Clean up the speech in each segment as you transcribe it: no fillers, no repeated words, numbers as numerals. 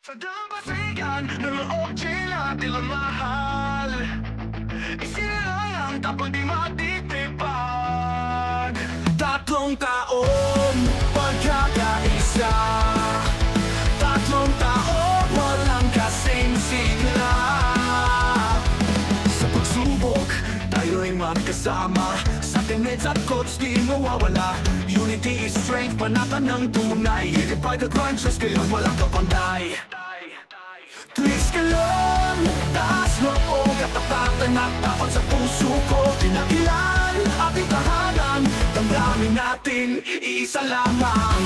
Sa dambasigan ng loob natin ang mahal. Isinilang tapos di matitipag. Tatlong taon pagkakaisa, tatlong taon walang kasing sigla. Sa pagsubok, tayo'y magkasama. Sa tinits at coach di mawawala. Unity is strength, panatan ng tunay. Hidden by the crunches, kayo't walang kapanday. Twist ka lang, taas loob at tapatan at tapat sa puso ko. Tinakilan, ating tahanan, damdamin natin, isa lamang.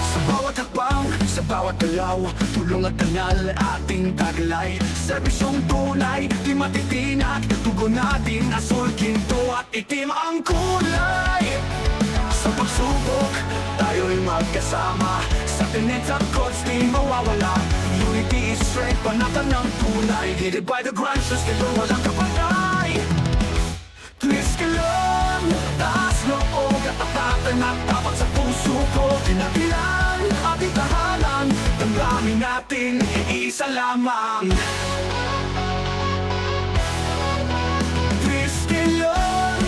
Sa bawat hakbang, sa bawat galaw, tulong at dangal, ating taglay. Serbisyong tunay, di matitinag, tugon natin, asul, ginto at itim ang kulay. Sa pagsubok, tayo'y magkasama. Sa tinits at coach, di mawawala. Unity is strength, panatan ng tunay. Hidden by the grunges, kaya walang kapanay. Twist ka lang, taas loob at tapatan at tapat sa puso ko. Tinakilan, ating tahanan, damdamin natin, isa lamang. Twist ka lang,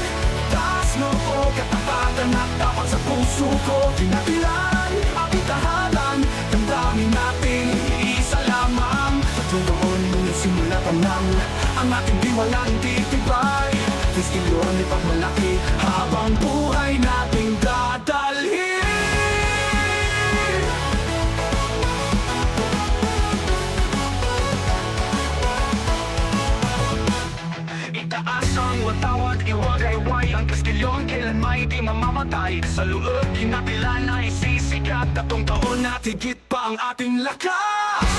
taas loob at tapatan at tapat sa puso ko. Tinakilan, ating tahanan, damdamin natin, isa lamang. Patuloy ngunit simula pa lang, ang ating diwalang titibay. Twist ka lang, ipagmalaki, habang buhay nating dadalhin. Itaas ang watawat, iwagayway ang kastilyon, kailan may di mamamatay. Sa loob, kinapila na isisikat, tatong taon at higit pa ang ating lakas.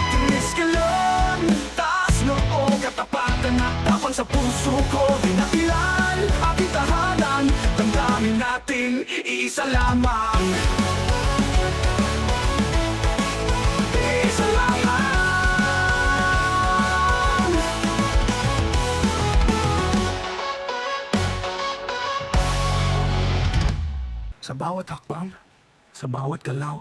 Tinis ka lang, taas loob, katapatan at tapang sa puso ko. Dinakilan, ating tahanan, damdamin natin, isa lamang. Isa lamang. Sa bawat hakbang, sa bawat galaw,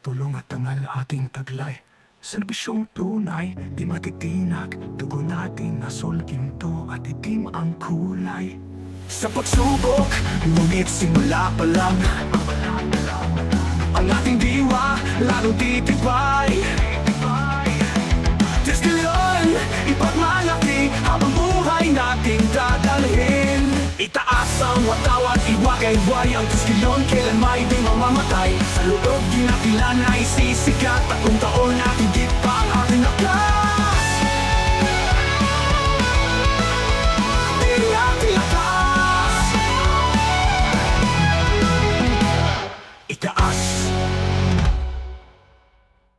tulong at tangal ating taglay. Serbisyong tunay, di matitinag, dugo natin asul, ginto at itim ang kulay. Sa pagsubok, ngunit simula pa lang, ang ating diwa, lalong titibay. Diyos ka yun, ipagmalaki, habang buhay nating dadalhin. Itaas ang watawat, iwagayway ang Diyos ka yun, kailan may di mamamatay. Sa loob, ginakilan na isisikat, tatlong taon at higit pa ang ating akla.